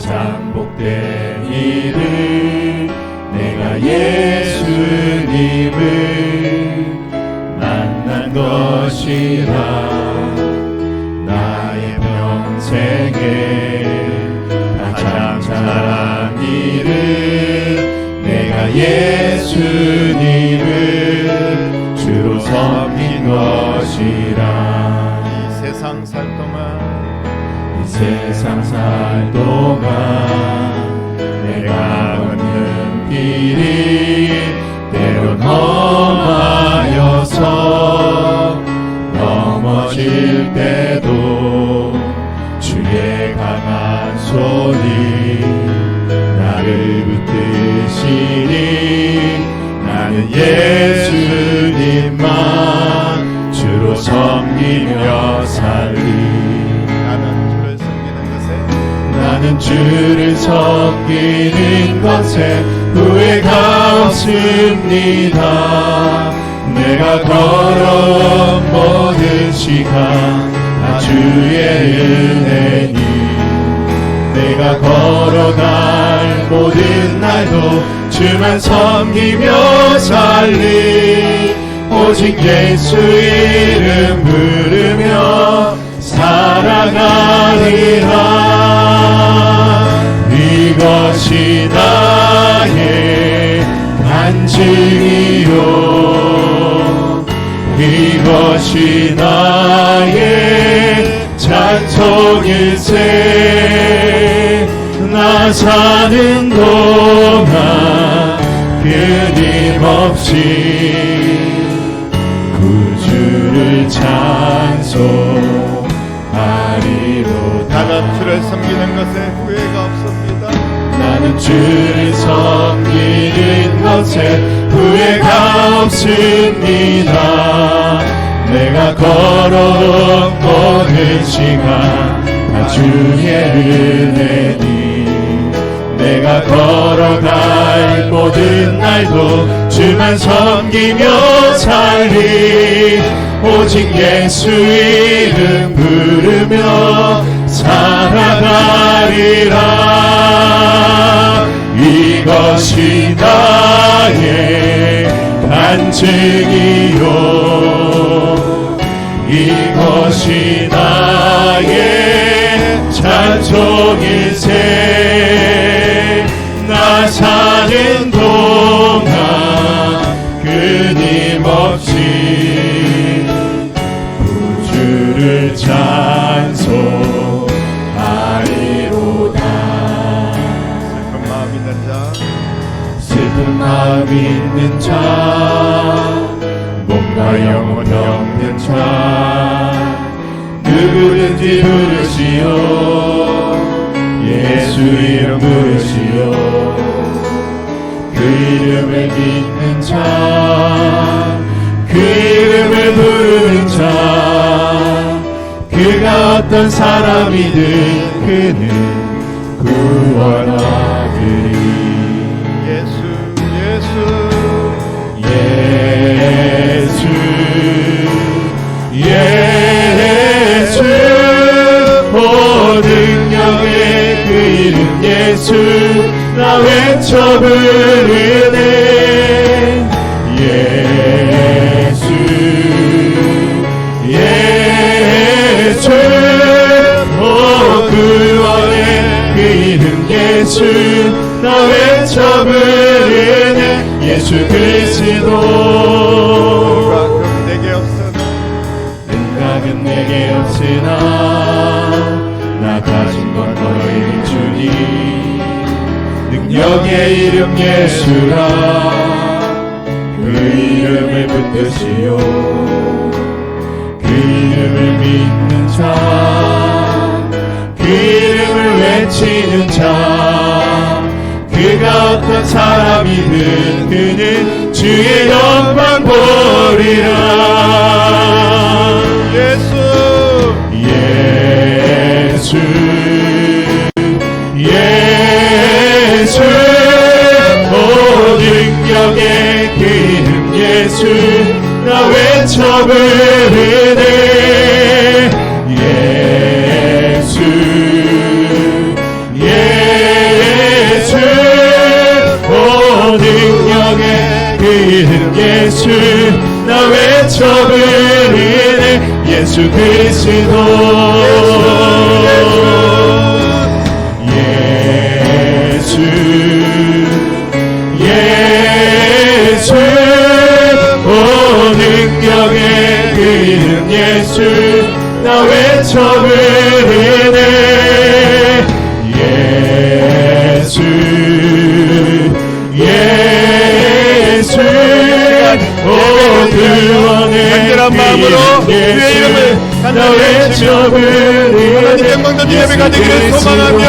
가장 복된 일은 내가 예수님을 만난 것이라. 나의 평생에 가장 잘한 일은 내가 예수님을 주로 섬긴 것이라. 이 세상 살 동안 세상 살 동안 내가 걷는 길이 때론 험하여서 넘어질 때도 주의 강한 손이 나를 붙드시니 나는 예수님만 주로 섬기며 살리. 나는 주를 섬기는 것에 후회가 없습니다. 내가 걸어온 모든 시간 다 주의 은혜니 내가 걸어갈 모든 날도 주만 섬기며 살리. 오직 예수 이름 부르며 살아가리라. 이것이 나의 간증이요 이것이 나의 찬송일세. 나 사는 동안 끊임없이 구주를 찬송하리로다. 나는 주를 섬기는 것에 후회가 없습니다. 나는 주를 섬기는 것에 후회가 없습니다. 내가 걸어온 모든 시간 다 주의 은혜니 내가 걸어갈 모든 날도 주만 섬기며 살리. 오직 예수 이름 부르며 살아가리라. 이것이 나의 간증이요 이것이 나의 찬송일세. 나 사는 동안 끊임없이 구주를 찬송하리로다. 슬픈 마음 있는 자 몸과 영혼 병든 자 누구든지 부르시오. 예수 이름 부르시오. 그 이름을 믿는 자 그 이름을 부르는 자 그가 어떤 사람이든 그는 구원하리니. 예수 오 능력의 그 이름 예수 나 외쳐 부르네. 예수 오 구원의 그 이름 예수 나 외쳐 부르네. 예수 그리스도. 생각은 내게 없으나 나 가진 건 너에게 주니 능력의 이름 예수라. 그 이름을 붙드시오. 그 이름을 믿는 자 그 이름을 외치는 자 그가 어떤 사람이든 그는 주의 영광 보리라. 예수 오 능력의 그 이름 예수 나 외쳐 부르네. 예수 예수 나 외쳐 부르네 예수 그리스도 예수 예수 오 능력의 그 이름 예수 나 외쳐 부르네 예수 예수 오 구원의 간절한 마음으로 주의 이름을 간절히 외치며 하나님 영광 던진 예배가 되기를 소망하며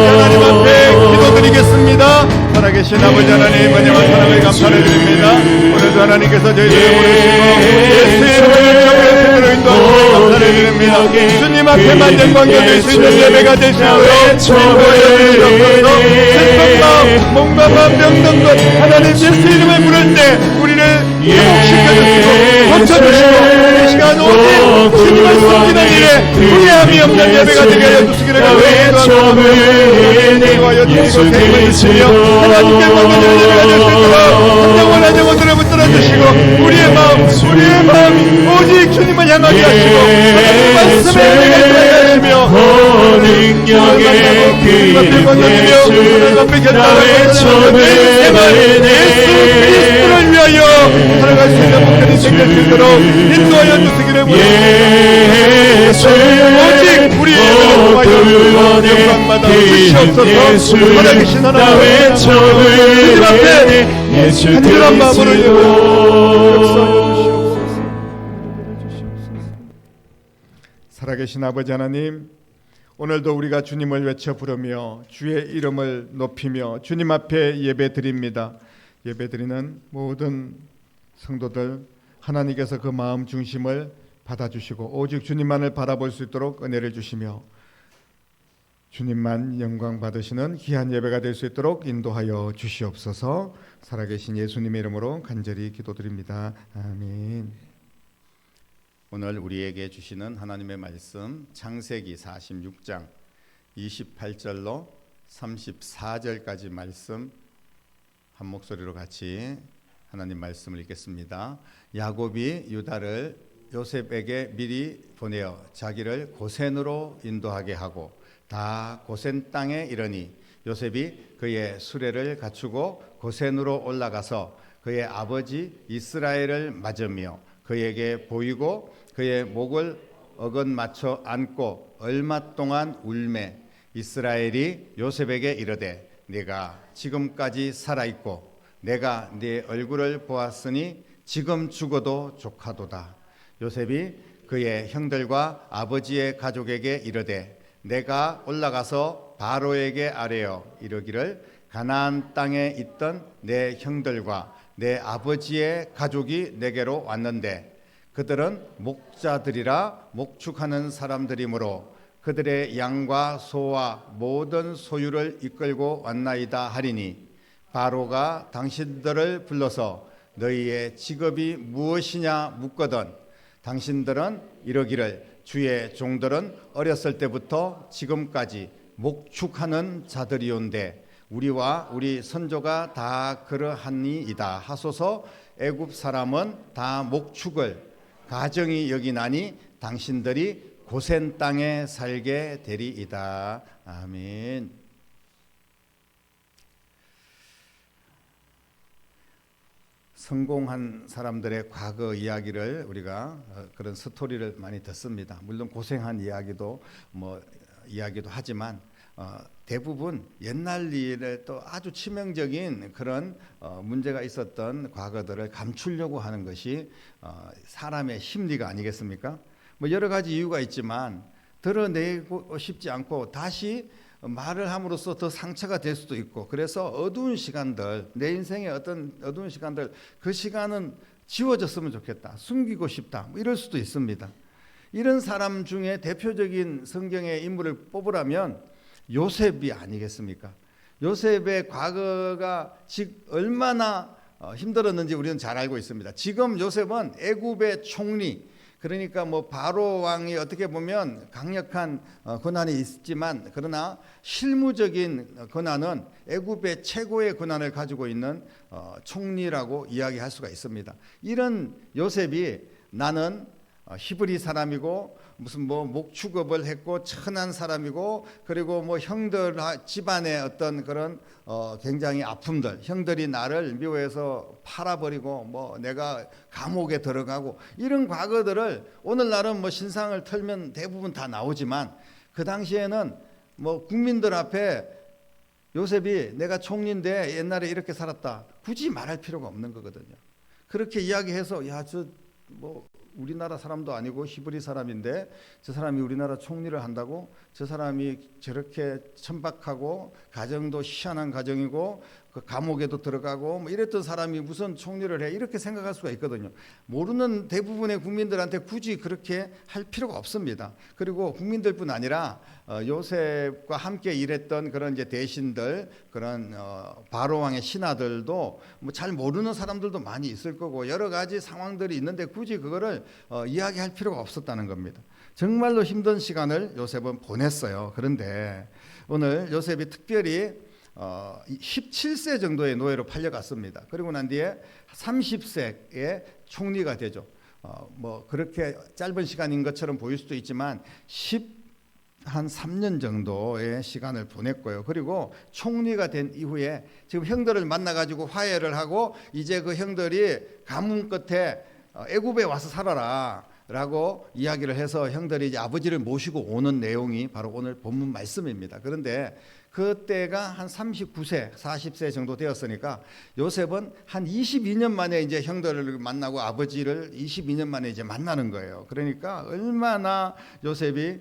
하나님 앞에 기도드리겠습니다. 살아계신 아버지 하나님 마지막 사랑을 감사를 드립니다. 오늘도 하나님께서 저희들을 부르시고 예수의 이름을 외쳐부르심으로 인도하시며 감사를 드립니다. 주님 앞에만 영광 돌릴 수 있는 예배가 되시므로 인도하여 주시옵소서. 슬픈 마음 몸과 마음 병든 것 하나님 예수 이름을 부를 때 우리를 회복시켜주시고 고쳐주시고 이 시간 오직 주님을 섬기는 일에 후회함이 없는 예배가 되게 하여 주시기를 간절히 기도하여 주시고 세임을 주시며 하나님께 권면을 예배가 될 수 있도록 한영원 한영원들을 붙들어 주시고 우리의 마음이 오직 주님을 향하게 하시고 하나님 말씀에 예배가 들어가게 하시며 능력의 그 이름 예수 나 외쳐 부르네 예수 그리스도를 위하여 살아갈 수 있는 목표를 생길 수 있도록 인도하여 주시기를 예수 오직 우리의 영광 영광받아 주시옵소서. 살아계신 나 하나님 외쳐 주님 앞에 부르네 예수 간절한 마음으로 그리스도 역사하여 주시옵소서. 살아계신 아버지 하나님 오늘도 우리가 주님을 외쳐 부르며 주의 이름을 높이며 주님 앞에 예배드립니다. 예배드리는 모든 성도들 하나님께서 그 마음 중심을 받아주시고 오직 주님만을 바라볼 수 있도록 은혜를 주시며 주님만 영광 받으시는 귀한 예배가 될 수 있도록 인도하여 주시옵소서. 살아계신 예수님의 이름으로 간절히 기도드립니다. 아멘. 오늘 우리에게 주시는 하나님의 말씀 창세기 46장 28절로 34절까지 말씀 한 목소리로 같이 하나님 말씀을 읽겠습니다. 야곱이 유다를 요셉에게 미리 보내어 자기를 고센으로 인도하게 하고 다 고센 땅에 이르니 요셉이 그의 수레를 갖추고 고센으로 올라가서 그의 아버지 이스라엘을 맞으며 그에게 보이고 그의 목을 어긋맞춰 안고 얼마 동안 울매 이스라엘이 요셉에게 이르되 네가 지금까지 살아있고 내가 네 얼굴을 보았으니 지금 죽어도 족하도다. 요셉이 그의 형들과 아버지의 가족에게 이르되 내가 올라가서 바로에게 아뢰어 이르기를 가나안 땅에 있던 내 형들과 내 아버지의 가족이 내게로 왔는데 그들은 목자들이라 목축하는 사람들이므로 그들의 양과 소와 모든 소유를 이끌고 왔나이다 하리니 바로가 당신들을 불러서 너희의 직업이 무엇이냐 묻거든 당신들은 이러기를 주의 종들은 어렸을 때부터 지금까지 목축하는 자들이온데 우리와 우리 선조가 다 그러하니이다 하소서. 애굽 사람은 다 목축을 가정이 여기나니 당신들이 고센 땅에 살게 되리이다. 아멘. 성공한 사람들의 과거 이야기를 우리가 그런 스토리를 많이 듣습니다. 물론 고생한 이야기도 이야기도 하지만 대부분 옛날 일에 또 아주 치명적인 그런 문제가 있었던 과거들을 감추려고 하는 것이 사람의 심리가 아니겠습니까? 여러 가지 이유가 있지만 드러내고 싶지 않고 다시 말을 함으로써 더 상처가 될 수도 있고 그래서 어두운 시간들 내 인생의 어떤 어두운 시간들 그 시간은 지워졌으면 좋겠다 숨기고 싶다 이럴 수도 있습니다. 이런 사람 중에 대표적인 성경의 인물을 뽑으라면 요셉이 아니겠습니까? 요셉의 과거가 얼마나 힘들었는지 우리는 잘 알고 있습니다. 지금 요셉은 애굽의 총리 그러니까 뭐 바로 왕이 어떻게 보면 강력한 권한이 있지만 그러나 실무적인 권한은 애굽의 최고의 권한을 가지고 있는 총리라고 이야기할 수가 있습니다. 이런 요셉이 나는 히브리 사람이고 무슨 뭐 목축업을 했고 천한 사람이고 그리고 뭐 형들 집안의 어떤 그런 굉장히 아픔들, 형들이 나를 미워해서 팔아버리고 뭐 내가 감옥에 들어가고 이런 과거들을 오늘날은 뭐 신상을 털면 대부분 다 나오지만 그 당시에는 뭐 국민들 앞에 요셉이 내가 총리인데 옛날에 이렇게 살았다 굳이 말할 필요가 없는 거거든요. 그렇게 이야기해서 야, 저 뭐 우리나라 사람도 아니고 히브리 사람인데 저 사람이 우리나라 총리를 한다고? 저 사람이 저렇게 천박하고 가정도 희한한 가정이고 그 감옥에도 들어가고 뭐 이랬던 사람이 무슨 총리를 해? 이렇게 생각할 수가 있거든요. 모르는 대부분의 국민들한테 굳이 그렇게 할 필요가 없습니다. 그리고 국민들뿐 아니라 요셉과 함께 일했던 그런 이제 대신들, 그런 바로 왕의 신하들도 뭐 잘 모르는 사람들도 많이 있을 거고 여러 가지 상황들이 있는데 굳이 그거를 이야기할 필요가 없었다는 겁니다. 정말로 힘든 시간을 요셉은 보냈어요. 그런데 오늘 요셉이 특별히 17세 정도의 노예로 팔려갔습니다. 그리고 난 뒤에 30세에 총리가 되죠. 뭐 그렇게 짧은 시간인 것처럼 보일 수도 있지만 한 3년 정도의 시간을 보냈고요. 그리고 총리가 된 이후에 지금 형들을 만나가지고 화해를 하고 이제 그 형들이 가뭄 끝에 애굽에 와서 살아라 라고 이야기를 해서 형들이 이제 아버지를 모시고 오는 내용이 바로 오늘 본문 말씀입니다. 그런데 그때가 한 39세, 40세 정도 되었으니까 요셉은 한 22년 만에 이제 형들을 만나고 아버지를 22년 만에 이제 만나는 거예요. 그러니까 얼마나 요셉이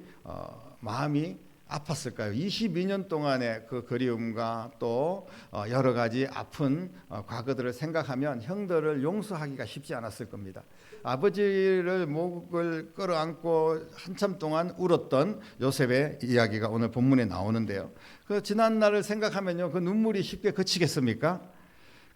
마음이 아팠을까요? 22년 동안의 그 그리움과 또 여러 가지 아픈 과거들을 생각하면 형들을 용서하기가 쉽지 않았을 겁니다. 아버지를 목을 끌어안고 한참 동안 울었던 요셉의 이야기가 오늘 본문에 나오는데요. 그 지난 날을 생각하면요, 그 눈물이 쉽게 그치겠습니까?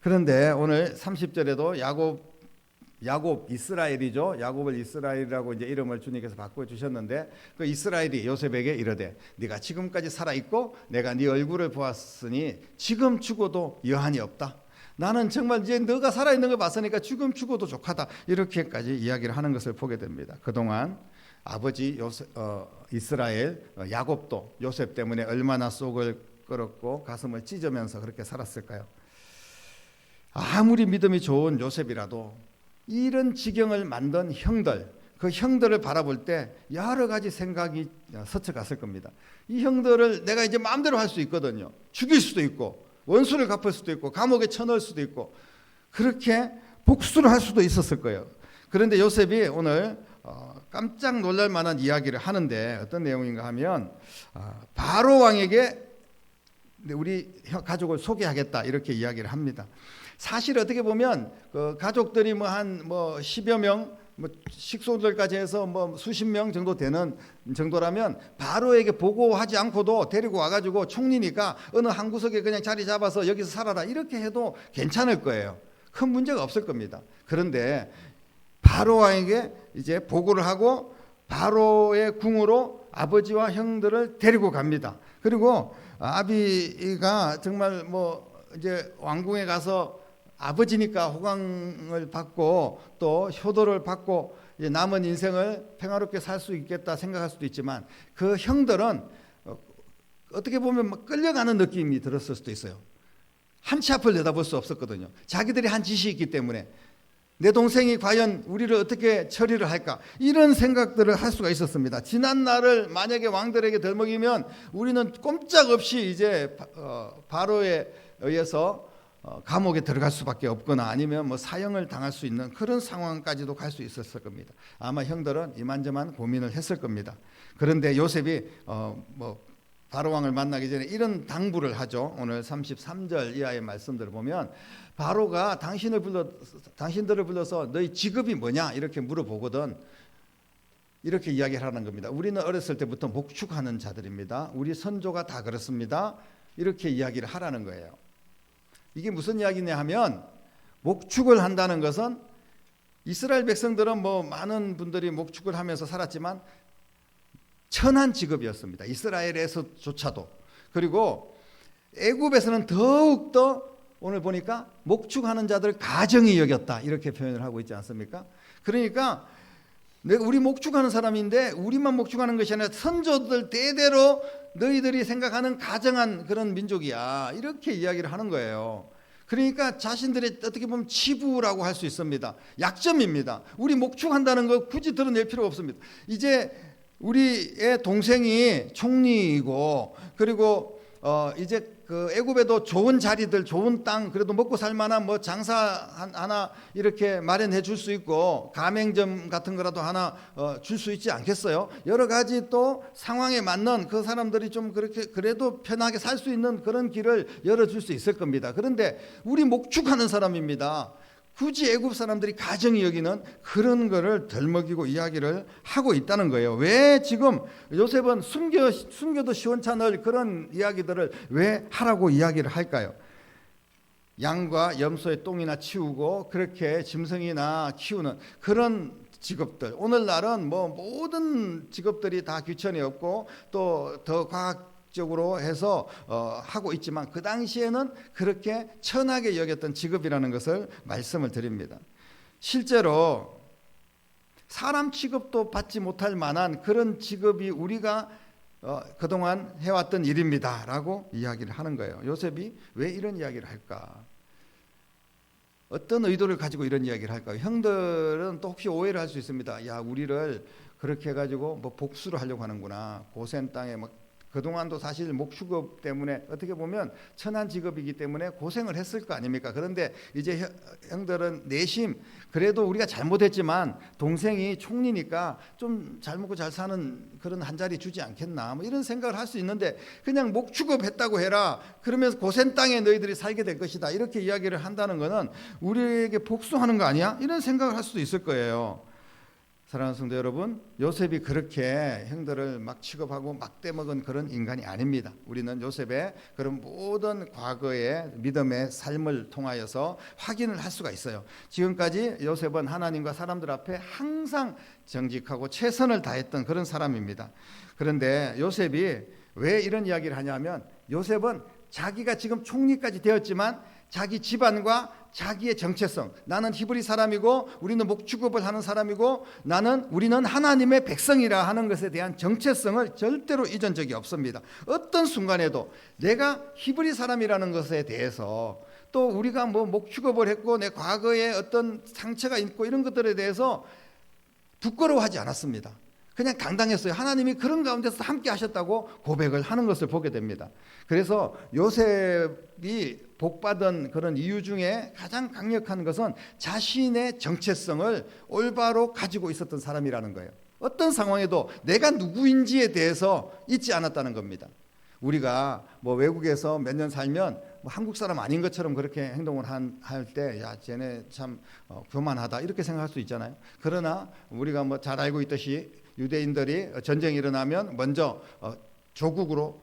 그런데 오늘 30절에도 야곱 이스라엘이죠. 야곱을 이스라엘이라고 이제 이름을 주님께서 바꿔 주셨는데 그 이스라엘이 요셉에게 이르되 네가 지금까지 살아 있고 내가 네 얼굴을 보았으니 지금 죽어도 여한이 없다. 나는 정말 이제 너가 살아 있는 걸 봤으니까 지금 죽어도 족하다. 이렇게까지 이야기를 하는 것을 보게 됩니다. 그동안 아버지 이스라엘 야곱도 요셉 때문에 얼마나 속을 끓었고 가슴을 찢으면서 그렇게 살았을까요? 아무리 믿음이 좋은 요셉이라도 이런 지경을 만든 형들, 그 형들을 바라볼 때 여러 가지 생각이 스쳐갔을 겁니다. 이 형들을 내가 이제 마음대로 할 수 있거든요. 죽일 수도 있고 원수를 갚을 수도 있고 감옥에 쳐넣을 수도 있고 그렇게 복수를 할 수도 있었을 거예요. 그런데 요셉이 오늘 깜짝 놀랄 만한 이야기를 하는데 어떤 내용인가 하면 바로 왕에게 우리 가족을 소개하겠다 이렇게 이야기를 합니다. 사실 어떻게 보면 그 가족들이 뭐 한 10여 명, 뭐 식소들까지 해서 뭐 수십 명 정도 되는 정도라면 바로에게 보고하지 않고도 데리고 와가지고 총리니까 어느 한 구석에 그냥 자리 잡아서 여기서 살아라 이렇게 해도 괜찮을 거예요. 큰 문제가 없을 겁니다. 그런데 바로 왕에게 이제 보고를 하고 바로의 궁으로 아버지와 형들을 데리고 갑니다. 그리고 아비가 정말 뭐 이제 왕궁에 가서 아버지니까 호강을 받고 또 효도를 받고 이제 남은 인생을 평화롭게 살 수 있겠다 생각할 수도 있지만 그 형들은 어떻게 보면 막 끌려가는 느낌이 들었을 수도 있어요. 한 치 앞을 내다볼 수 없었거든요. 자기들이 한 짓이 있기 때문에 내 동생이 과연 우리를 어떻게 처리를 할까 이런 생각들을 할 수가 있었습니다. 지난 날을 만약에 왕들에게 덜먹이면 우리는 꼼짝없이 이제 바로에 의해서 감옥에 들어갈 수밖에 없거나 아니면 뭐 사형을 당할 수 있는 그런 상황까지도 갈 수 있었을 겁니다. 아마 형들은 이만저만 고민을 했을 겁니다. 그런데 요셉이 바로 왕을 만나기 전에 이런 당부를 하죠. 오늘 33절 이하의 말씀들을 보면 바로가 당신들을 불러서 너희 직업이 뭐냐 이렇게 물어보거든. 이렇게 이야기를 하는 겁니다. 우리는 어렸을 때부터 목축하는 자들입니다. 우리 선조가 다 그렇습니다. 이렇게 이야기를 하라는 거예요. 이게 무슨 이야기냐 하면 목축을 한다는 것은 이스라엘 백성들은 뭐 많은 분들이 목축을 하면서 살았지만 천한 직업이었습니다. 이스라엘에서조차도. 그리고 애굽에서는 더욱더 오늘 보니까 목축하는 자들 가정이 여겼다 이렇게 표현을 하고 있지 않습니까? 그러니까 우리 목축하는 사람인데 우리만 목축하는 것이 아니라 선조들 대대로 너희들이 생각하는 가정한 그런 민족이야 이렇게 이야기를 하는 거예요. 그러니까 자신들의 어떻게 보면 치부라고 할 수 있습니다. 약점입니다. 우리 목축한다는 거 굳이 드러낼 필요가 없습니다. 이제 우리의 동생이 총리이고 그리고 이제 그 애굽에도 좋은 자리들, 좋은 땅, 그래도 먹고 살 만한 뭐 장사 하나 이렇게 마련해 줄 수 있고 가맹점 같은 거라도 하나 줄 수 있지 않겠어요? 여러 가지 또 상황에 맞는 그 사람들이 좀 그렇게 그래도 편하게 살 수 있는 그런 길을 열어줄 수 있을 겁니다. 그런데 우리 목축하는 사람입니다. 굳이 애굽 사람들이 가정이 여기는 그런 거를 덜먹이고 이야기를 하고 있다는 거예요. 왜 지금 요셉은 숨겨도 시원찮을 그런 이야기들을 왜 하라고 이야기를 할까요? 양과 염소의 똥이나 치우고 그렇게 짐승이나 키우는 그런 직업들, 오늘날은 뭐 모든 직업들이 다 귀천이 없고 또 더 과학적으로 해서 하고 있지만 그 당시에는 그렇게 천하게 여겼던 직업이라는 것을 말씀을 드립니다. 실제로 사람 취급도 받지 못할 만한 그런 직업이 우리가 그동안 해왔던 일입니다 라고 이야기를 하는 거예요. 요셉이 왜 이런 이야기를 할까? 어떤 의도를 가지고 이런 이야기를 할까요? 형들은 또 혹시 오해를 할 수 있습니다. 야, 우리를 그렇게 해가지고 뭐 복수를 하려고 하는구나. 고센 땅에 막 그동안도 사실 목축업 때문에 어떻게 보면 천한 직업이기 때문에 고생을 했을 거 아닙니까? 그런데 이제 형들은 내심 그래도 우리가 잘못했지만 동생이 총리니까 좀 잘 먹고 잘 사는 그런 한 자리 주지 않겠나 뭐 이런 생각을 할 수 있는데 그냥 목축업 했다고 해라 그러면서 고센 땅에 너희들이 살게 될 것이다 이렇게 이야기를 한다는 거는 우리에게 복수하는 거 아니야? 이런 생각을 할 수도 있을 거예요. 사랑하는 성도 여러분, 요셉이 그렇게 형들을 막 취급하고 막 떼먹은 그런 인간이 아닙니다. 우리는 요셉의 그런 모든 과거의 믿음의 삶을 통하여서 확인을 할 수가 있어요. 지금까지 요셉은 하나님과 사람들 앞에 항상 정직하고 최선을 다했던 그런 사람입니다. 그런데 요셉이 왜 이런 이야기를 하냐면 요셉은 자기가 지금 총리까지 되었지만 자기 집안과 자기의 정체성, 나는 히브리 사람이고 우리는 목축업을 하는 사람이고 우리는 하나님의 백성이라 하는 것에 대한 정체성을 절대로 잊은 적이 없습니다. 어떤 순간에도 내가 히브리 사람이라는 것에 대해서 또 우리가 뭐 목축업을 했고 내 과거에 어떤 상처가 있고 이런 것들에 대해서 부끄러워하지 않았습니다. 그냥 당당했어요. 하나님이 그런 가운데서 함께 하셨다고 고백을 하는 것을 보게 됩니다. 그래서 요셉이 복받은 그런 이유 중에 가장 강력한 것은 자신의 정체성을 올바로 가지고 있었던 사람이라는 거예요. 어떤 상황에도 내가 누구인지에 대해서 잊지 않았다는 겁니다. 우리가 뭐 외국에서 몇 년 살면 뭐 한국 사람 아닌 것처럼 그렇게 행동을 할 때 야 쟤네 참 교만하다 이렇게 생각할 수 있잖아요. 그러나 우리가 뭐 잘 알고 있듯이 유대인들이 전쟁이 일어나면 먼저 조국으로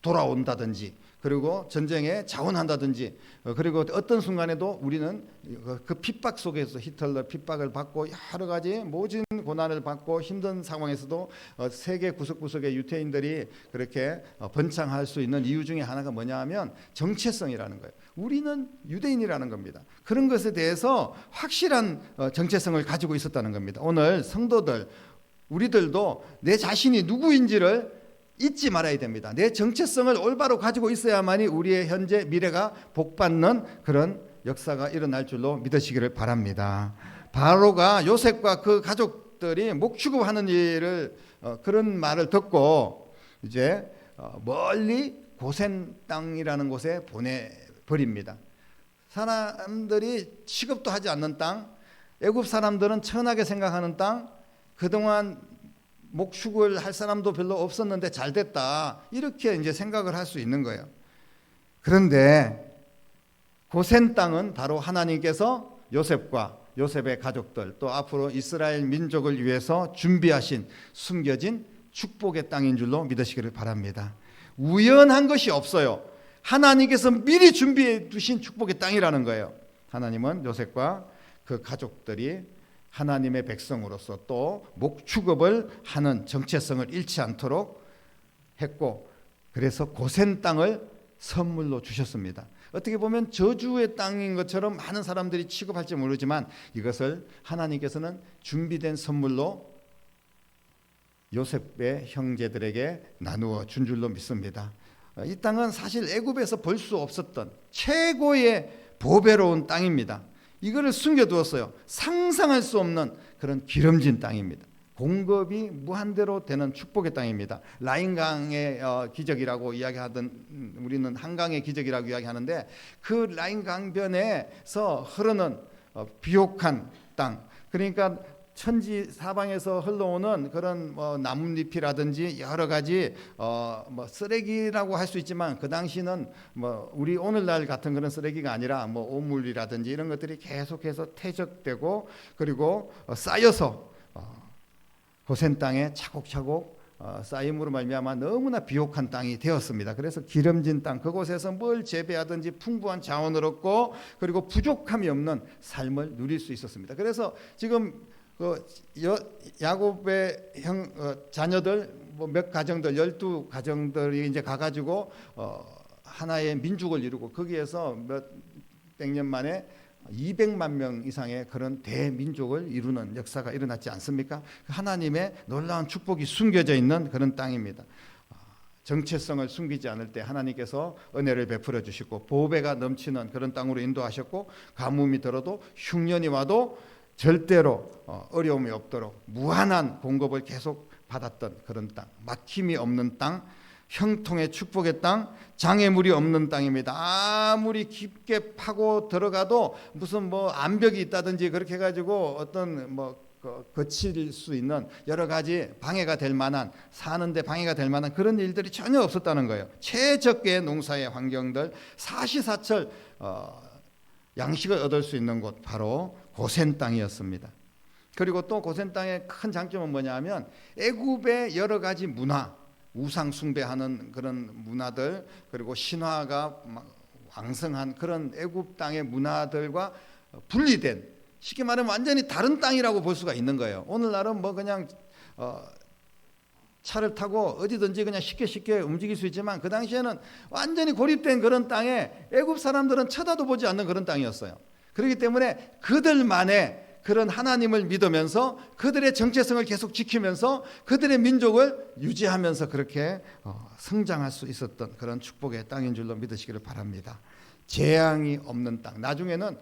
돌아온다든지 그리고 전쟁에 자원한다든지 그리고 어떤 순간에도 우리는 그 핍박 속에서 히틀러 핍박을 받고 여러 가지 모진 고난을 받고 힘든 상황에서도 세계 구석구석의 유태인들이 그렇게 번창할 수 있는 이유 중에 하나가 뭐냐 하면 정체성이라는 거예요. 우리는 유대인이라는 겁니다. 그런 것에 대해서 확실한 정체성을 가지고 있었다는 겁니다. 오늘 성도들 우리들도 내 자신이 누구인지를 잊지 말아야 됩니다. 내 정체성을 올바로 가지고 있어야만이 우리의 현재 미래가 복받는 그런 역사가 일어날 줄로 믿으시기를 바랍니다. 바로가 요셉과 그 가족들이 목축업하는 일을 그런 말을 듣고 이제 멀리 고센 땅이라는 곳에 보내버립니다. 사람들이 취급도 하지 않는 땅, 애굽 사람들은 천하게 생각하는 땅, 그동안 목축을 할 사람도 별로 없었는데 잘 됐다 이렇게 이제 생각을 할 수 있는 거예요. 그런데 고센 땅은 바로 하나님께서 요셉과 요셉의 가족들 또 앞으로 이스라엘 민족을 위해서 준비하신 숨겨진 축복의 땅인 줄로 믿으시기를 바랍니다. 우연한 것이 없어요. 하나님께서 미리 준비해 두신 축복의 땅이라는 거예요. 하나님은 요셉과 그 가족들이 하나님의 백성으로서 또 목축업을 하는 정체성을 잃지 않도록 했고, 그래서 고센 땅을 선물로 주셨습니다. 어떻게 보면 저주의 땅인 것처럼 많은 사람들이 취급할지 모르지만 이것을 하나님께서는 준비된 선물로 요셉의 형제들에게 나누어 준 줄로 믿습니다. 이 땅은 사실 애굽에서 볼 수 없었던 최고의 보배로운 땅입니다. 이거를 숨겨두었어요. 상상할 수 없는 그런 기름진 땅입니다. 공급이 무한대로 되는 축복의 땅입니다. 라인강의 기적이라고 이야기하던, 우리는 한강의 기적이라고 이야기하는데, 그 라인 강변에서 흐르는 비옥한 땅, 그러니까 천지 사방에서 흘러오는 그런 나뭇잎이라든지 여러 가지 쓰레기라고 할 수 있지만, 그 당시는 우리 오늘날 같은 그런 쓰레기가 아니라 오물이라든지 이런 것들이 계속해서 퇴적되고 그리고 쌓여서 고센 땅에 차곡차곡 쌓임으로 말미암아 너무나 비옥한 땅이 되었습니다. 그래서 기름진 땅, 그곳에서 뭘 재배하든지 풍부한 자원을 얻고 그리고 부족함이 없는 삶을 누릴 수 있었습니다. 그래서 지금 야곱의 자녀들 몇 가정들, 12가정들이 이제 가가지고 하나의 민족을 이루고 거기에서 몇백 년 만에 200만 명 이상의 그런 대민족을 이루는 역사가 일어났지 않습니까? 하나님의 놀라운 축복이 숨겨져 있는 그런 땅입니다. 정체성을 숨기지 않을 때 하나님께서 은혜를 베풀어 주시고 보배가 넘치는 그런 땅으로 인도하셨고, 가뭄이 들어도 흉년이 와도 절대로 어려움이 없도록 무한한 공급을 계속 받았던 그런 땅, 막힘이 없는 땅, 형통의 축복의 땅, 장애물이 없는 땅입니다. 아무리 깊게 파고 들어가도 무슨 암벽이 있다든지 그렇게 해가지고 어떤 거칠 수 있는 여러 가지 방해가 될 만한, 사는데 방해가 될 만한 그런 일들이 전혀 없었다는 거예요. 최적의 농사의 환경들, 사시사철 양식을 얻을 수 있는 곳, 바로 고센 땅이었습니다. 그리고 또 고센 땅의 큰 장점은 뭐냐 하면, 애굽의 여러 가지 문화, 우상 숭배하는 그런 문화들, 그리고 신화가 왕성한 그런 애굽 땅의 문화들과 분리된, 쉽게 말하면 완전히 다른 땅이라고 볼 수가 있는 거예요. 오늘날은 그냥 차를 타고 어디든지 그냥 쉽게 움직일 수 있지만, 그 당시에는 완전히 고립된 그런 땅에 애굽 사람들은 쳐다도 보지 않는 그런 땅이었어요. 그렇기 때문에 그들만의 그런 하나님을 믿으면서 그들의 정체성을 계속 지키면서 그들의 민족을 유지하면서 그렇게 성장할 수 있었던 그런 축복의 땅인 줄로 믿으시기를 바랍니다. 재앙이 없는 땅. 나중에는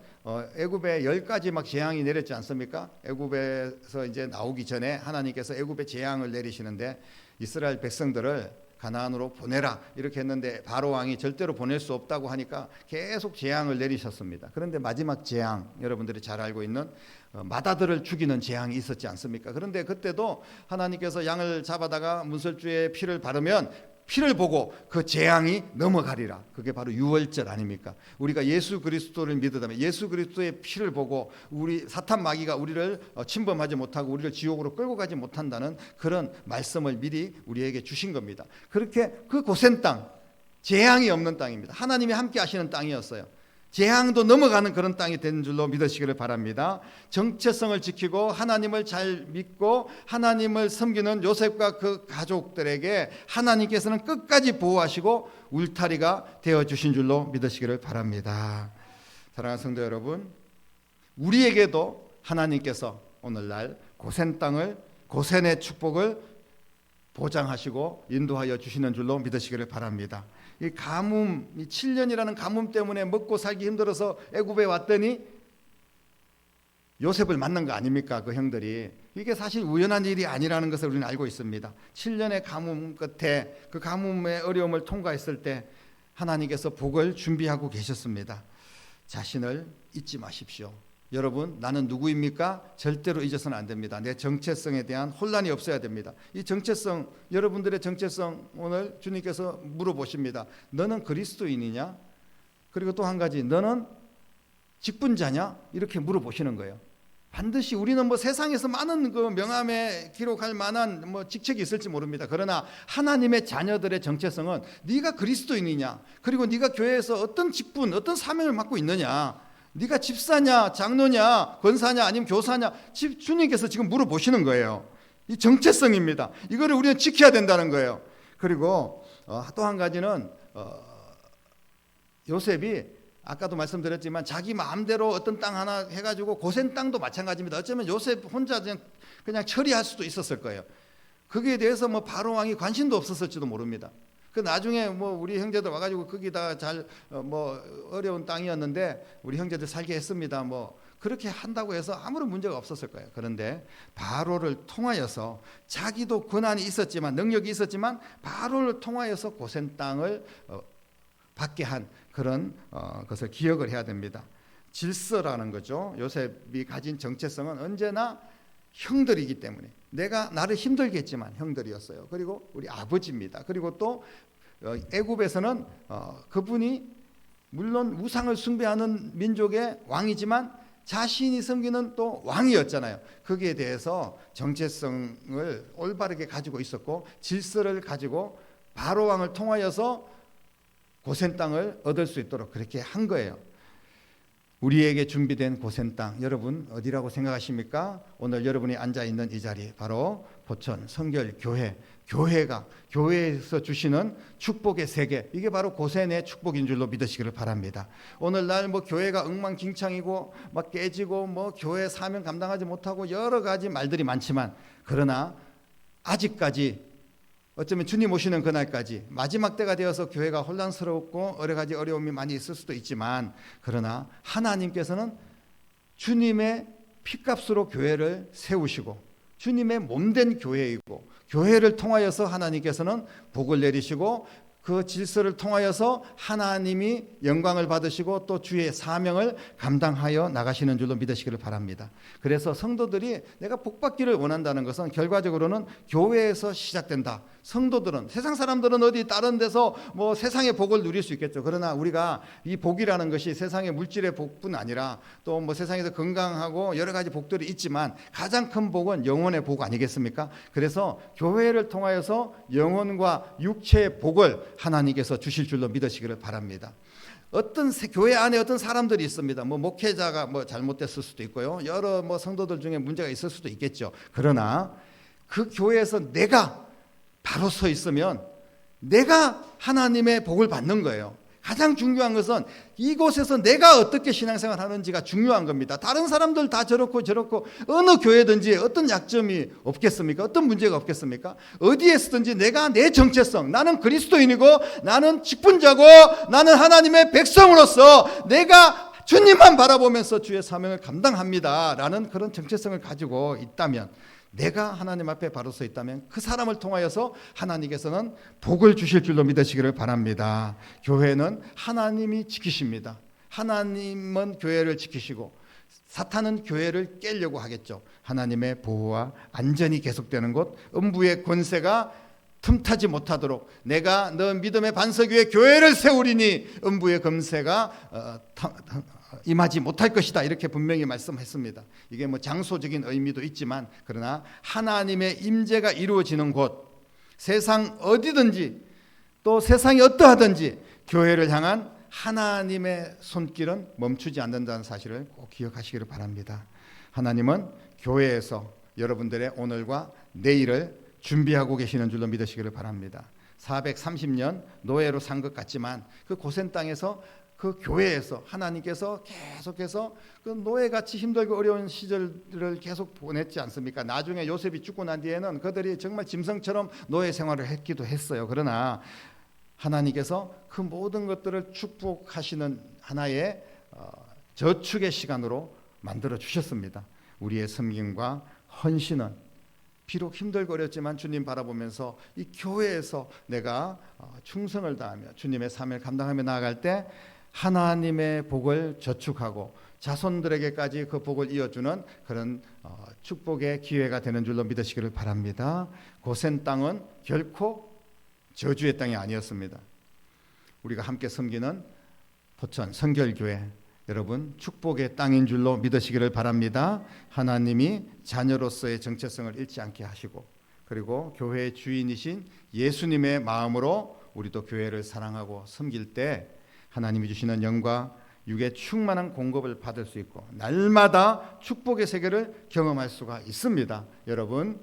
애굽에 10가지 막 재앙이 내렸지 않습니까? 애굽에서 이제 나오기 전에 하나님께서 애굽에 재앙을 내리시는데, 이스라엘 백성들을 가나안으로 보내라 이렇게 했는데 바로 왕이 절대로 보낼 수 없다고 하니까 계속 재앙을 내리셨습니다. 그런데 마지막 재앙, 여러분들이 잘 알고 있는 마다들을 죽이는 재앙이 있었지 않습니까? 그런데 그때도 하나님께서 양을 잡아다가 문설주에 피를 바르면 피를 보고 그 재앙이 넘어가리라. 그게 바로 유월절 아닙니까? 우리가 예수 그리스도를 믿으다면 예수 그리스도의 피를 보고 우리 사탄 마귀가 우리를 침범하지 못하고 우리를 지옥으로 끌고 가지 못한다는 그런 말씀을 미리 우리에게 주신 겁니다. 그렇게 그 고센 땅, 재앙이 없는 땅입니다. 하나님이 함께 하시는 땅이었어요. 재앙도 넘어가는 그런 땅이 된 줄로 믿으시기를 바랍니다. 정체성을 지키고 하나님을 잘 믿고 하나님을 섬기는 요셉과 그 가족들에게 하나님께서는 끝까지 보호하시고 울타리가 되어주신 줄로 믿으시기를 바랍니다. 사랑하는 성도 여러분, 우리에게도 하나님께서 오늘날 고센 땅을, 고센의 축복을 보장하시고 인도하여 주시는 줄로 믿으시기를 바랍니다. 이 가뭄, 이 7년이라는 가뭄 때문에 먹고 살기 힘들어서 애굽에 왔더니 요셉을 만난 거 아닙니까? 그 형들이. 이게 사실 우연한 일이 아니라는 것을 우리는 알고 있습니다. 7년의 가뭄 끝에 그 가뭄의 어려움을 통과했을 때 하나님께서 복을 준비하고 계셨습니다. 자신을 잊지 마십시오. 여러분, 나는 누구입니까? 절대로 잊어서는 안 됩니다. 내 정체성에 대한 혼란이 없어야 됩니다. 이 정체성, 여러분들의 정체성 오늘 주님께서 물어보십니다. 너는 그리스도인이냐? 그리고 또 한 가지, 너는 직분자냐? 이렇게 물어보시는 거예요. 반드시 우리는 세상에서 많은 그 명함에 기록할 만한 직책이 있을지 모릅니다. 그러나 하나님의 자녀들의 정체성은 네가 그리스도인이냐? 그리고 네가 교회에서 어떤 직분, 어떤 사명을 맡고 있느냐? 네가 집사냐, 장로냐, 권사냐, 아니면 교사냐, 주님께서 지금 물어보시는 거예요. 이 정체성입니다. 이거를 우리는 지켜야 된다는 거예요. 그리고 또 한 가지는 요셉이 아까도 말씀드렸지만 자기 마음대로 어떤 땅 하나 해가지고 고센 땅도 마찬가지입니다. 어쩌면 요셉 혼자 그냥 처리할 수도 있었을 거예요. 거기에 대해서 뭐 바로 왕이 관심도 없었을지도 모릅니다. 그 나중에 뭐 우리 형제들 와가지고 거기다 잘 뭐 어려운 땅이었는데 우리 형제들 살게 했습니다. 뭐 그렇게 한다고 해서 아무런 문제가 없었을 거예요. 그런데 바로를 통하여서 자기도 권한이 있었지만 능력이 있었지만 바로를 통하여서 고센 땅을 받게 한 그런 것을 기억을 해야 됩니다. 질서라는 거죠. 요셉이 가진 정체성은 언제나 형들이기 때문에 내가 나를 힘들게 했지만 형들이었어요. 그리고 우리 아버지입니다. 그리고 또 애굽에서는 그분이 물론 우상을 숭배하는 민족의 왕이지만 자신이 섬기는 또 왕이었잖아요. 거기에 대해서 정체성을 올바르게 가지고 있었고 질서를 가지고 바로 왕을 통하여서 고센 땅을 얻을 수 있도록 그렇게 한 거예요. 우리에게 준비된 고센 땅 여러분 어디라고 생각하십니까? 오늘 여러분이 앉아있는 이 자리 바로 포천 성결교회, 교회에서 주시는 축복의 세계, 이게 바로 고센의 축복인 줄로 믿으시기를 바랍니다. 오늘날 뭐 교회가 엉망진창이고 막 깨지고 뭐 교회 사명 감당하지 못하고 여러 가지 말들이 많지만 그러나 아직까지 어쩌면 주님 오시는 그날까지 마지막 때가 되어서 교회가 혼란스럽고 여러 가지 어려움이 많이 있을 수도 있지만 그러나 하나님께서는 주님의 피값으로 교회를 세우시고 주님의 몸된 교회이고 교회를 통하여서 하나님께서는 복을 내리시고 그 질서를 통하여서 하나님이 영광을 받으시고 또 주의 사명을 감당하여 나가시는 줄로 믿으시기를 바랍니다. 그래서 성도들이 내가 복받기를 원한다는 것은 결과적으로는 교회에서 시작된다. 성도들은 세상 사람들은 어디 다른 데서 뭐 세상의 복을 누릴 수 있겠죠. 그러나 우리가 이 복이라는 것이 세상의 물질의 복뿐 아니라 또 뭐 세상에서 건강하고 여러 가지 복들이 있지만 가장 큰 복은 영혼의 복 아니겠습니까? 그래서 교회를 통하여서 영혼과 육체의 복을 하나님께서 주실 줄로 믿으시기를 바랍니다. 어떤 교회 안에 어떤 사람들이 있습니다. 뭐 목회자가 뭐 잘못됐을 수도 있고요. 여러 뭐 성도들 중에 문제가 있을 수도 있겠죠. 그러나 그 교회에서 내가 바로 서 있으면 내가 하나님의 복을 받는 거예요. 가장 중요한 것은 이곳에서 내가 어떻게 신앙생활 하는지가 중요한 겁니다. 다른 사람들 다 저렇고 어느 교회든지 어떤 약점이 없겠습니까? 어떤 문제가 없겠습니까? 어디에 서든지 내가 내 정체성, 나는 그리스도인이고 나는 직분자고 나는 하나님의 백성으로서 내가 주님만 바라보면서 주의 사명을 감당합니다 라는 그런 정체성을 가지고 있다면, 내가 하나님 앞에 바로 서 있다면 그 사람을 통하여서 하나님께서는 복을 주실 줄로 믿으시기를 바랍니다. 교회는 하나님이 지키십니다. 하나님은 교회를 지키시고 사탄은 교회를 깨려고 하겠죠. 하나님의 보호와 안전이 계속되는 곳, 음부의 권세가 틈타지 못하도록 내가 너 믿음의 반석 위에 교회를 세우리니 음부의 권세가 임하지 못할 것이다, 이렇게 분명히 말씀했습니다. 이게 뭐 장소적인 의미도 있지만 그러나 하나님의 임재가 이루어지는 곳, 세상 어디든지 또 세상이 어떠하든지 교회를 향한 하나님의 손길은 멈추지 않는다는 사실을 꼭 기억하시기를 바랍니다. 하나님은 교회에서 여러분들의 오늘과 내일을 준비하고 계시는 줄로 믿으시기를 바랍니다. 430년 노예로 산 것 같지만 그 고센 땅에서 그 교회에서 하나님께서 계속해서 그 노예같이 힘들고 어려운 시절을 계속 보냈지 않습니까? 나중에 요셉이 죽고 난 뒤에는 그들이 정말 짐승처럼 노예 생활을 했기도 했어요. 그러나 하나님께서 그 모든 것들을 축복하시는 하나의 저축의 시간으로 만들어 주셨습니다. 우리의 섬김과 헌신은 비록 힘들고 어렵지만 주님 바라보면서 이 교회에서 내가 충성을 다하며 주님의 삶을 감당하며 나아갈 때 하나님의 복을 저축하고 자손들에게까지 그 복을 이어주는 그런 축복의 기회가 되는 줄로 믿으시기를 바랍니다. 고센 땅은 결코 저주의 땅이 아니었습니다. 우리가 함께 섬기는 포천 성결교회, 여러분 축복의 땅인 줄로 믿으시기를 바랍니다. 하나님이 자녀로서의 정체성을 잃지 않게 하시고, 그리고 교회의 주인이신 예수님의 마음으로 우리도 교회를 사랑하고 섬길 때 하나님이 주시는 영과 육의 충만한 공급을 받을 수 있고 날마다 축복의 세계를 경험할 수가 있습니다. 여러분,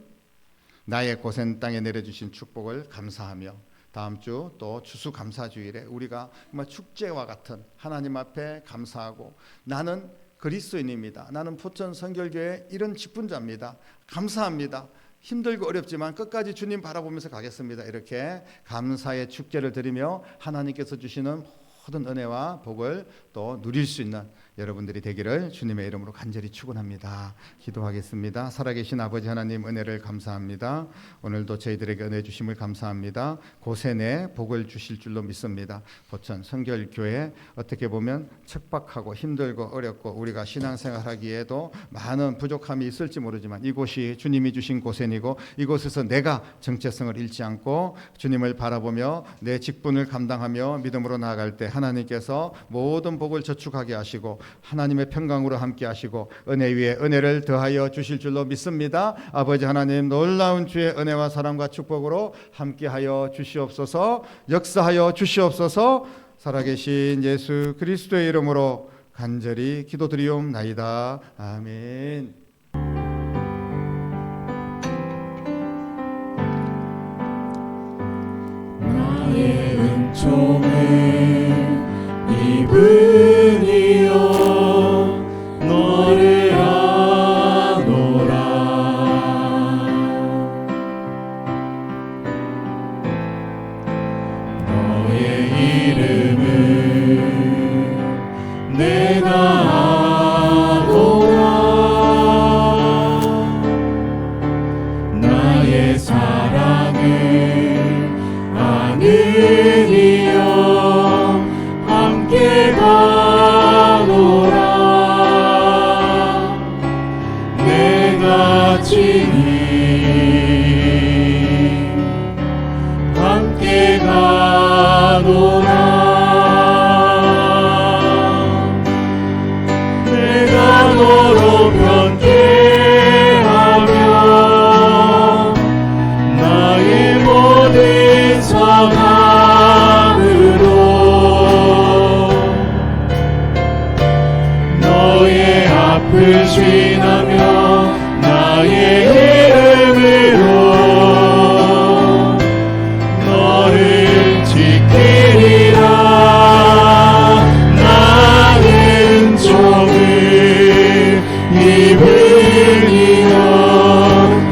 나의 고센 땅에 내려주신 축복을 감사하며 다음 주 또 추수감사주일에 우리가 정말 축제와 같은 하나님 앞에 감사하고, 나는 그리스도인입니다. 나는 포천 성결교회 이런 직분자입니다. 감사합니다. 힘들고 어렵지만 끝까지 주님 바라보면서 가겠습니다. 이렇게 감사의 축제를 드리며 하나님께서 주시는 모든 은혜와 복을 또 누릴 수 있는 여러분들이 되기를 주님의 이름으로 간절히 축원합니다. 기도하겠습니다. 살아계신 아버지 하나님, 은혜를 감사합니다. 오늘도 저희들에게 은혜 주심을 감사합니다. 고센에 복을 주실 줄로 믿습니다. 포천 성결교회 어떻게 보면 척박하고 힘들고 어렵고 우리가 신앙생활하기에도 많은 부족함이 있을지 모르지만 이곳이 주님이 주신 고센이고, 이곳에서 내가 정체성을 잃지 않고 주님을 바라보며 내 직분을 감당하며 믿음으로 나아갈 때 하나님께서 모든 복을 저축하게 하시고 하나님의 평강으로 함께 하시고 은혜 위에 은혜를 더하여 주실 줄로 믿습니다. 아버지 하나님, 놀라운 주의 은혜와 사랑과 축복으로 함께하여 주시옵소서. 역사하여 주시옵소서. 살아계신 예수 그리스도의 이름으로 간절히 기도드리옵나이다. 아멘. 나의 은총을 입으리요 너를 아노라. 너의 이름을 내가 아노라. 나의 사랑을 아느니요 함께 가노라. 내가 친히 함께 가노라. 내가 너로 변개하며 나의 모든 선함으로 너의 앞을 지나며 나의 이름으로 너를 지키리라. 나의 은총을 입으리여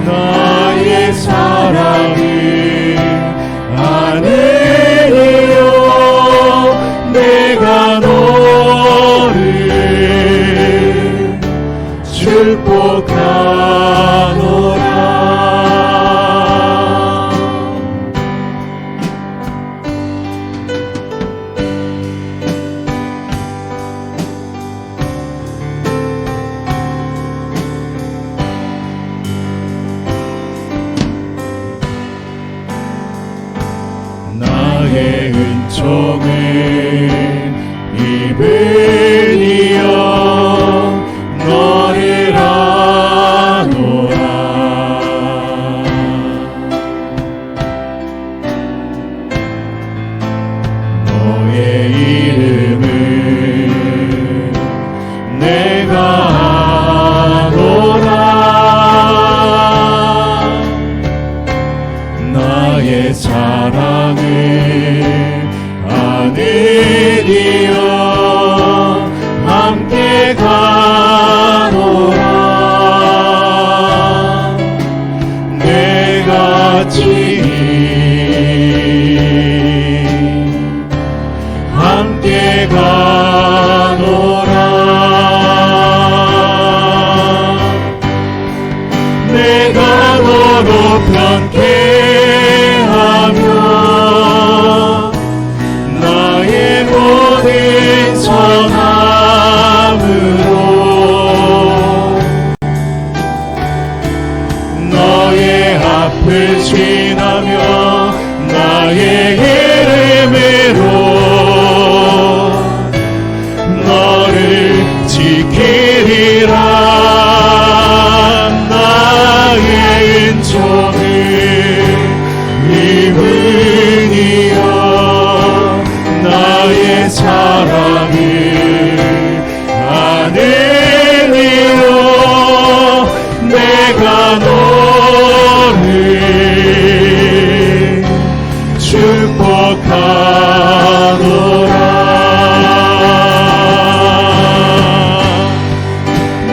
나의 사랑을 아느니요 내가 너를 축복하노라. 나의 은총을 입으리여 너를 아노라. 너의 이름을 내가 아노라. 나의 사랑을 아느니여 함께 가노라. 내가 친히 함께 가노라. 내가 너로 변개하며 나의 모든 선함으로 너의 앞을 지나며 나의 이름으로 너를 지키리라. 나의 은총을 입으니여 나의 사랑을 하느니여 내가 너를 축복하노라.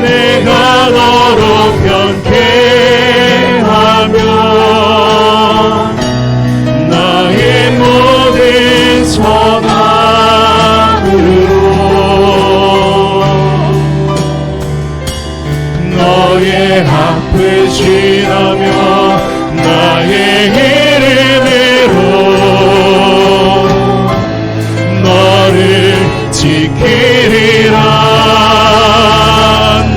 내가 너로 변케하며 나의 모든 선함으로 너의 앞을 지나며 나의 이름으로 너를 지키리라.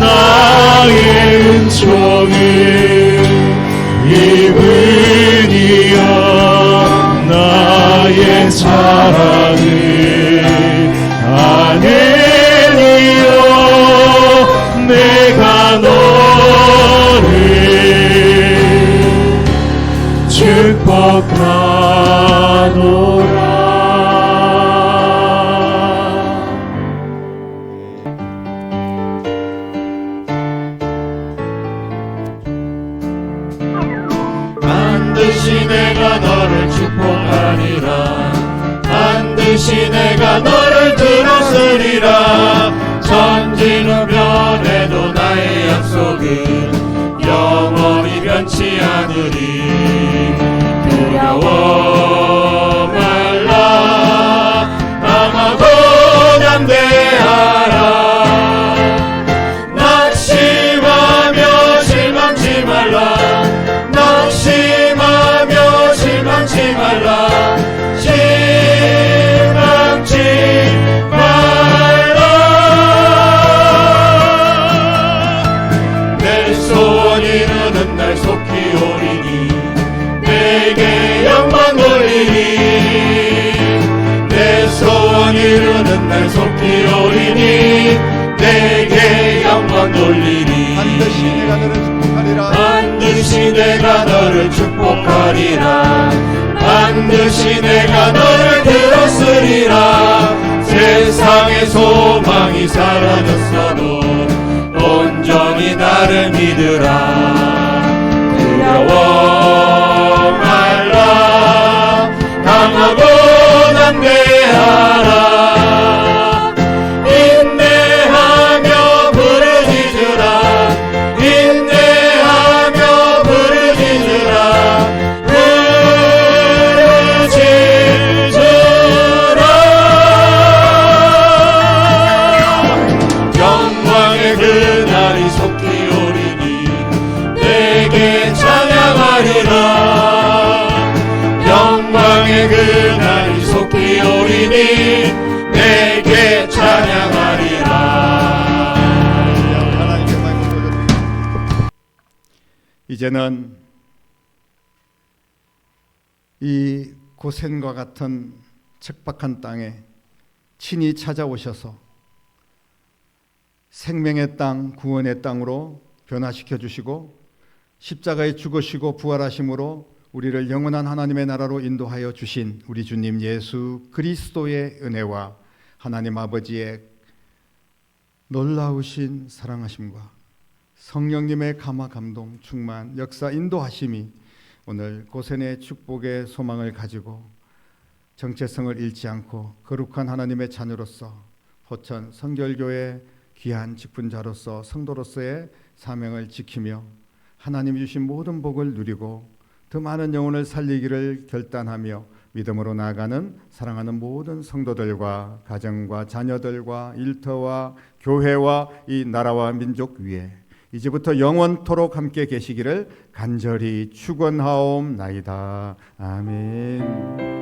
나의 은총을 입으리여 나의 사랑을 아느니여 내가 너를 축복하노라. 반드시 내가 너를 축복하리라. 반드시 내가 너를 들었으리라. 전진우변에도 나의 약속은 영원히 변치 않으리. 두려워 말라. 강하고 담대하라. 낙심하며 실망치 말라. 낙심하며 실망치 말라. 실망치 말라. 내 소원 이루는 날 속히 오리니 내게 영광 돌리니. 내 소원 이루는 날 속히 오리니 내게 영광 돌리니. 반드시 내가 너를 축복하리라. 반드시 내가 너를 축복하리라. 반드시 내가 너를 들었으리라. 세상의 소망이 사라졌어도 온전히 나를 믿으라. 두려워 말라. 강하고 담대하라. 인내하며 부르짖으라. 인내하며 부르짖으라. 부르짖으라. 영광의 그날이 속히 오리니 내게 찬양하리라. 영광의 그날이 속히 오리니 내게 찬양하리라. 하나님께 말씀 드립니다. 이제는 이 고센과 같은 척박한 땅에 친히 찾아오셔서 생명의 땅, 구원의 땅으로 변화시켜 주시고 십자가에 죽으시고 부활하심으로 우리를 영원한 하나님의 나라로 인도하여 주신 우리 주님 예수 그리스도의 은혜와 하나님 아버지의 놀라우신 사랑하심과 성령님의 감화 감동 충만 역사 인도하심이 오늘 고센의 축복의 소망을 가지고 정체성을 잃지 않고 거룩한 하나님의 자녀로서 포천 성결교회 귀한 직분자로서 성도로서의 사명을 지키며 하나님이 주신 모든 복을 누리고 더 많은 영혼을 살리기를 결단하며 믿음으로 나아가는 사랑하는 모든 성도들과 가정과 자녀들과 일터와 교회와 이 나라와 민족 위에 이제부터 영원토록 함께 계시기를 간절히 축원하옵나이다. 아멘.